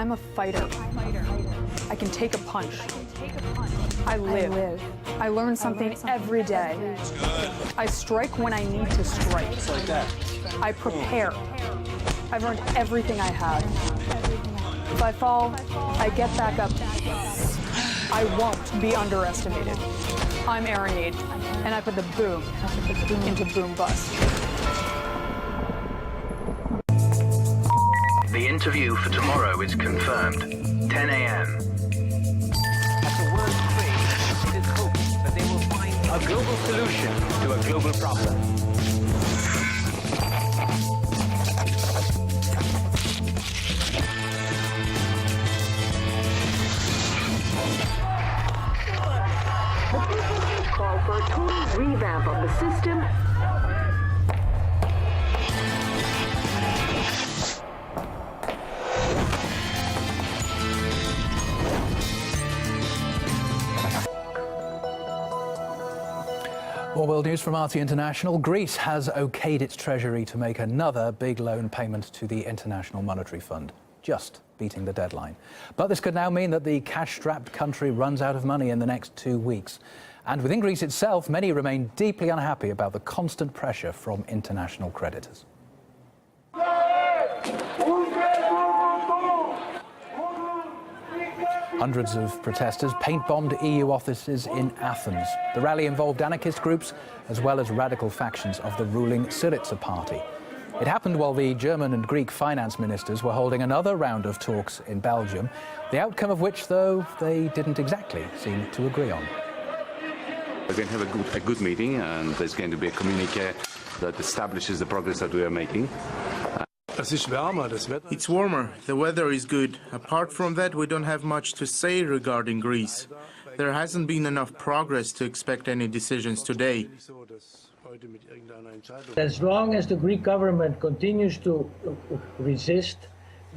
I'm a fighter. I can take a punch. I live. I learn something every day. I strike when I need to strike. I prepare. I've earned everything I have. If I fall, I get back up. I won't be underestimated. I'm Aaron Aid, and I put the boom into boom bust. The interview for tomorrow is confirmed, 10 a.m. At the word trade, it is hoped that they will find a global solution to a global problem. Call for a total revamp of the system. More world news from RT International. Greece has okayed its treasury to make another big loan payment to the International Monetary Fund, just beating the deadline. But this could now mean that the cash-strapped country runs out of money in the next 2 weeks. And within Greece itself, many remain deeply unhappy about the constant pressure from international creditors. Hundreds of protesters paint-bombed EU offices in Athens. The rally involved anarchist groups as well as radical factions of the ruling Syriza party. It happened while the German and Greek finance ministers were holding another round of talks in Belgium, the outcome of which, though, they didn't exactly seem to agree on. We're going to have a good meeting, and there's going to be a communique that establishes the progress that we are making. It's warmer, the weather is good. Apart from that, we don't have much to say regarding Greece. There hasn't been enough progress to expect any decisions today. As long as the Greek government continues to resist,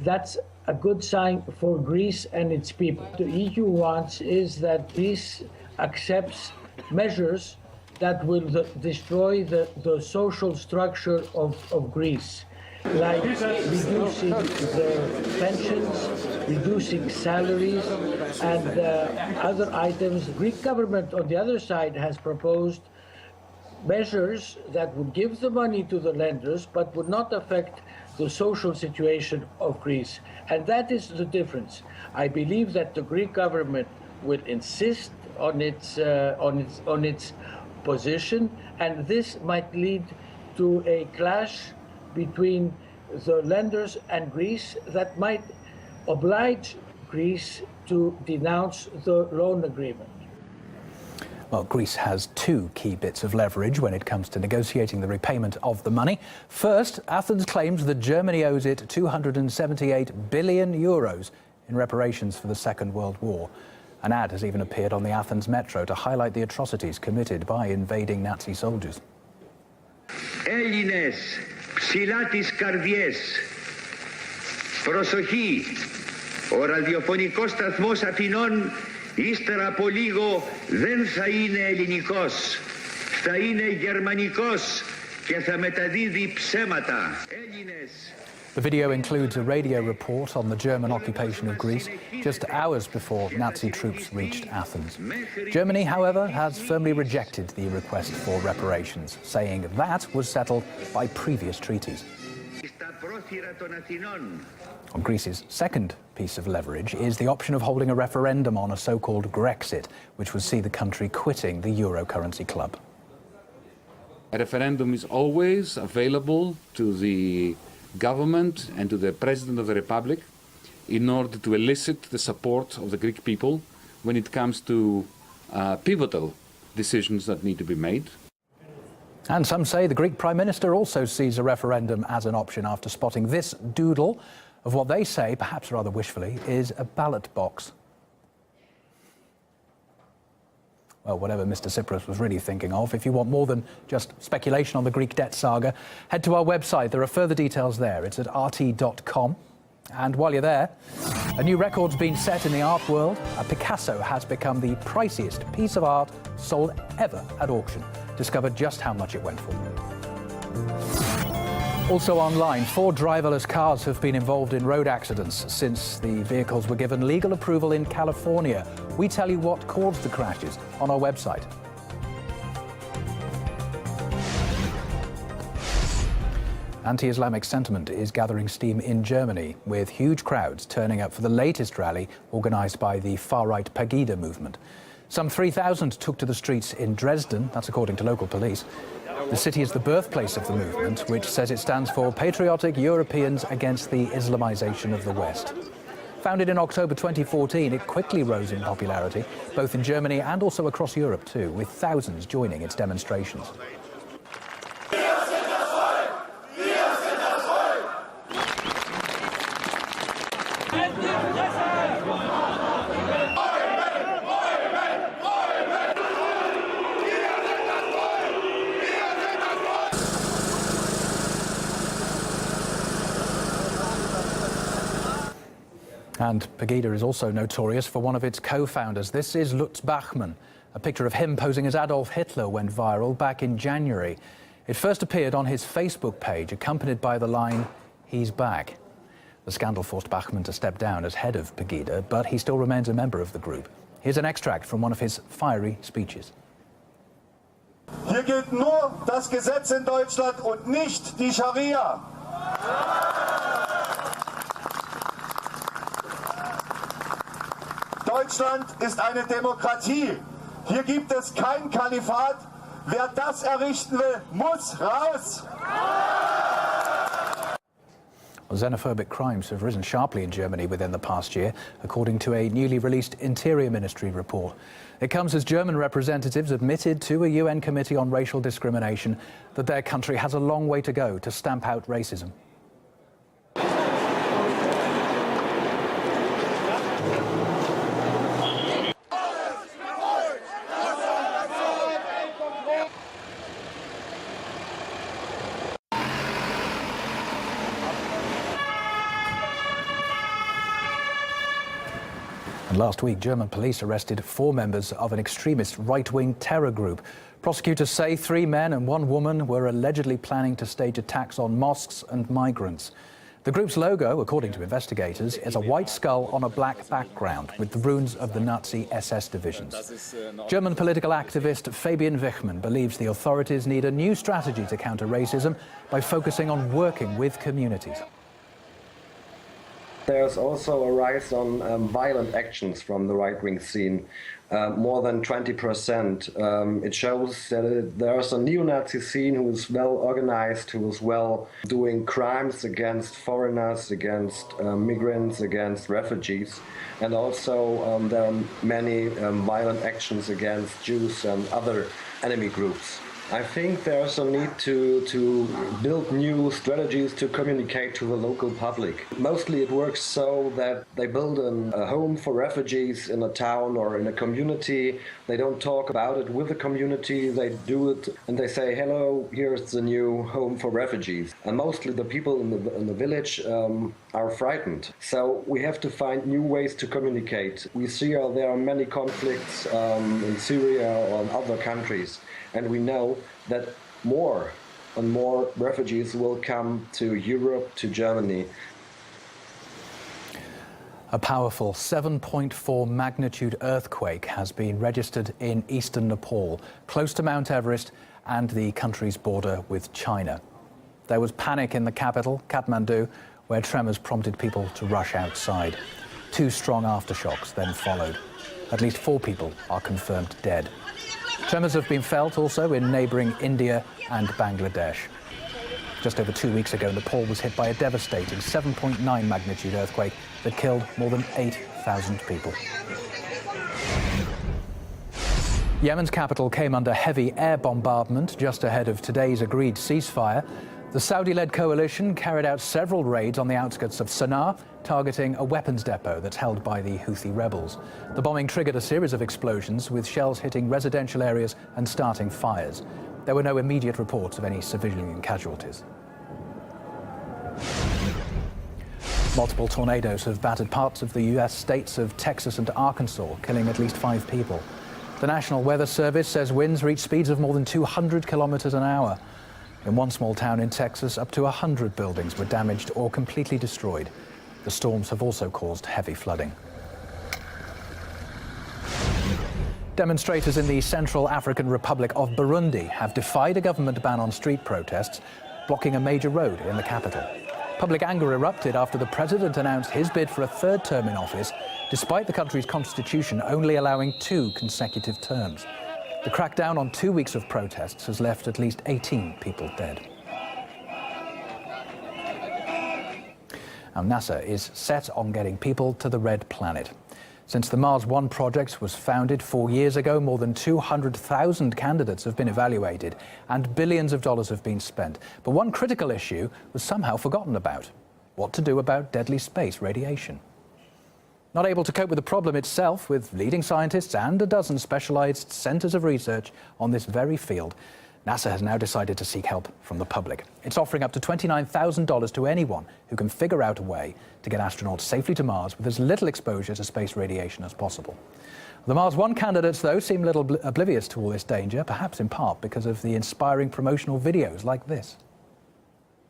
that's a good sign for Greece and its people. What the EU wants is that Greece accepts measures that will destroy the social structure of Greece, like reducing the pensions, reducing salaries, and other items. The Greek government, on the other side, has proposed measures that would give the money to the lenders but would not affect the social situation of Greece. And that is the difference. I believe that the Greek government will insist on its position, and this might lead to a clash between the lenders and Greece that might oblige Greece to denounce the loan agreement. Well, Greece has two key bits of leverage when it comes to negotiating the repayment of the money. First, Athens claims that Germany owes it 278 billion euros in reparations for the Second World War. An ad has even appeared on the Athens metro to highlight the atrocities committed by invading Nazi soldiers. Έλληνες, ψηλά τις καρδιές. Προσοχή, ο ραδιοφωνικός σταθμός Αθηνών ύστερα από λίγο δεν θα είναι ελληνικός. Θα είναι γερμανικός και θα μεταδίδει ψέματα. Έλληνες. The video includes a radio report on the German occupation of Greece just hours before Nazi troops reached Athens. Germany, however, has firmly rejected the request for reparations, saying that was settled by previous treaties. Greece's second piece of leverage is the option of holding a referendum on a so-called Grexit, which would see the country quitting the euro currency club. A referendum is always available to the government and to the President of the Republic in order to elicit the support of the Greek people when it comes to pivotal decisions that need to be made. And some say the Greek Prime Minister also sees a referendum as an option after spotting this doodle of what they say, perhaps rather wishfully, is a ballot box. Well, whatever Mr. Tsipras was really thinking of. If you want more than just speculation on the Greek debt saga, head to our website. There are further details there. It's at rt.com. And while you're there, a new record's been set in the art world. A Picasso has become the priciest piece of art sold ever at auction. Discover just how much it went for. Also online, 4 driverless cars have been involved in road accidents since the vehicles were given legal approval in California. We tell you what caused the crashes on our website. Anti-Islamic sentiment is gathering steam in Germany, with huge crowds turning up for the latest rally organised by the far-right Pegida movement. Some 3,000 took to the streets in Dresden, that's according to local police. The city is the birthplace of the movement, which says it stands for Patriotic Europeans Against the Islamization of the West. Founded in October 2014, it quickly rose in popularity, both in Germany and also across Europe too, with thousands joining its demonstrations. And Pegida is also notorious for one of its co-founders. This is Lutz Bachmann. A picture of him posing as Adolf Hitler went viral back in January. It first appeared on his Facebook page, accompanied by the line, "He's back." The scandal forced Bachmann to step down as head of Pegida, but he still remains a member of the group. Here's an extract from one of his fiery speeches. Hier gilt nur das Gesetz in Deutschland und nicht die Scharia. Deutschland ist eine Demokratie. Hier gibt es kein Kalifat. Wer das errichten will, muss raus. Well, xenophobic crimes have risen sharply in Germany within the past year, according to a newly released Interior Ministry report. It comes as German representatives admitted to a UN Committee on Racial Discrimination that their country has a long way to go to stamp out racism. Last week, German police arrested 4 members of an extremist right-wing terror group. Prosecutors say 3 men and 1 woman were allegedly planning to stage attacks on mosques and migrants. The group's logo, according to investigators, is a white skull on a black background with the runes of the Nazi SS divisions. German political activist Fabian Wichmann believes the authorities need a new strategy to counter racism by focusing on working with communities. There's also a rise on violent actions from the right-wing scene, more than 20%. It shows that there's a neo-Nazi scene who is well organized, who is well doing crimes against foreigners, against migrants, against refugees. And also there are many violent actions against Jews and other enemy groups. I think there's a need to build new strategies to communicate to the local public. Mostly it works so that they build a home for refugees in a town or in a community. They don't talk about it with the community, they do it and they say, hello, here's the new home for refugees. And mostly the people in the village are frightened. So we have to find new ways to communicate. We see there are many conflicts in Syria or in other countries. And we know that more and more refugees will come to Europe, to Germany. A powerful 7.4 magnitude earthquake has been registered in eastern Nepal, close to Mount Everest and the country's border with China. There was panic in the capital, Kathmandu, where tremors prompted people to rush outside. 2 strong aftershocks then followed. At least 4 people are confirmed dead. Tremors have been felt also in neighbouring India and Bangladesh. Just over 2 weeks ago, Nepal was hit by a devastating 7.9 magnitude earthquake that killed more than 8,000 people. Yemen's capital came under heavy air bombardment just ahead of today's agreed ceasefire. The Saudi-led coalition carried out several raids on the outskirts of Sana'a, targeting a weapons depot that's held by the Houthi rebels. The bombing triggered a series of explosions, with shells hitting residential areas and starting fires. There were no immediate reports of any civilian casualties. Multiple tornadoes have battered parts of the U.S. states of Texas and Arkansas, killing at least 5 people. The National Weather Service says winds reach speeds of more than 200 kilometers an hour. In one small town in Texas, up to 100 buildings were damaged or completely destroyed. The storms have also caused heavy flooding. Demonstrators in the Central African Republic of Burundi have defied a government ban on street protests, blocking a major road in the capital. Public anger erupted after the president announced his bid for a third term in office, despite the country's constitution only allowing 2 consecutive terms. The crackdown on 2 weeks of protests has left at least 18 people dead. Now, NASA is set on getting people to the red planet. Since the Mars One project was founded 4 years ago, more than 200,000 candidates have been evaluated and billions of dollars have been spent. But one critical issue was somehow forgotten about: what to do about deadly space radiation. Not able to cope with the problem itself, with leading scientists and a dozen specialized centers of research on this very field, NASA has now decided to seek help from the public. It's offering up to $29,000 to anyone who can figure out a way to get astronauts safely to Mars with as little exposure to space radiation as possible. The Mars One candidates, though, seem a little oblivious to all this danger, perhaps in part because of the inspiring promotional videos like this.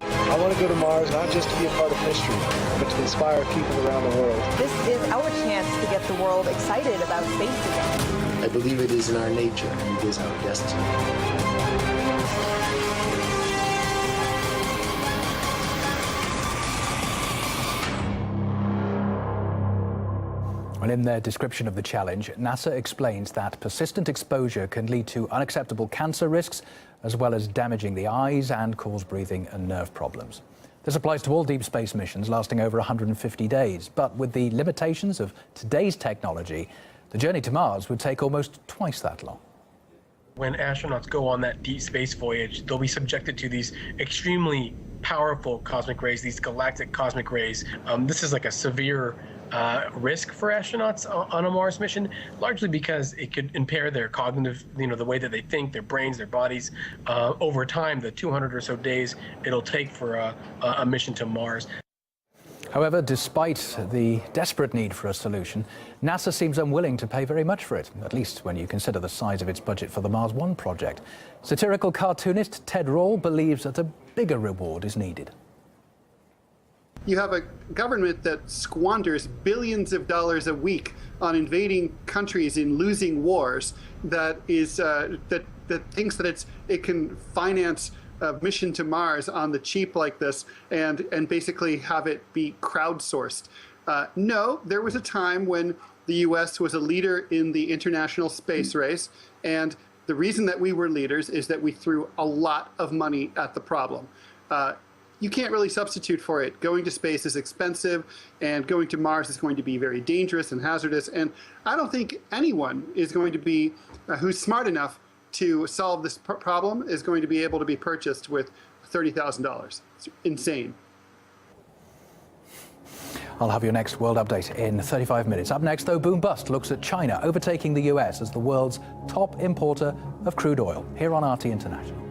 I want to go to Mars not just to be a part of history, but to inspire people around the world. This is our chance to get the world excited about space again. I believe it is in our nature, and it is our destiny. And in their description of the challenge, NASA explains that persistent exposure can lead to unacceptable cancer risks, as well as damaging the eyes and cause breathing and nerve problems. This applies to all deep space missions lasting over 150 days. But with the limitations of today's technology, the journey to Mars would take almost twice that long. When astronauts go on that deep space voyage, they'll be subjected to these extremely powerful cosmic rays, these galactic cosmic rays. This is like a severe risk for astronauts on a Mars mission, largely because it could impair their cognitive, the way that they think, their brains, their bodies, over time, the 200 or so days it'll take for a mission to Mars. However, despite the desperate need for a solution, NASA seems unwilling to pay very much for it, at least when you consider the size of its budget for the Mars One project. Satirical cartoonist Ted Rall believes that a bigger reward is needed. You have a government that squanders billions of dollars a week on invading countries in losing wars, that is that thinks that it can finance a mission to Mars on the cheap like this and basically have it be crowdsourced. No, there was a time when the U.S. was a leader in the international space race, and the reason that we were leaders is that we threw a lot of money at the problem. You can't really substitute for it. Going to space is expensive, and going to Mars is going to be very dangerous and hazardous. And I don't think anyone is going to be who's smart enough to solve this problem is going to be able to be purchased with $30,000. It's insane. I'll have your next world update in 35 minutes. Up next, though, Boom Bust looks at China overtaking the US as the world's top importer of crude oil, here on RT International.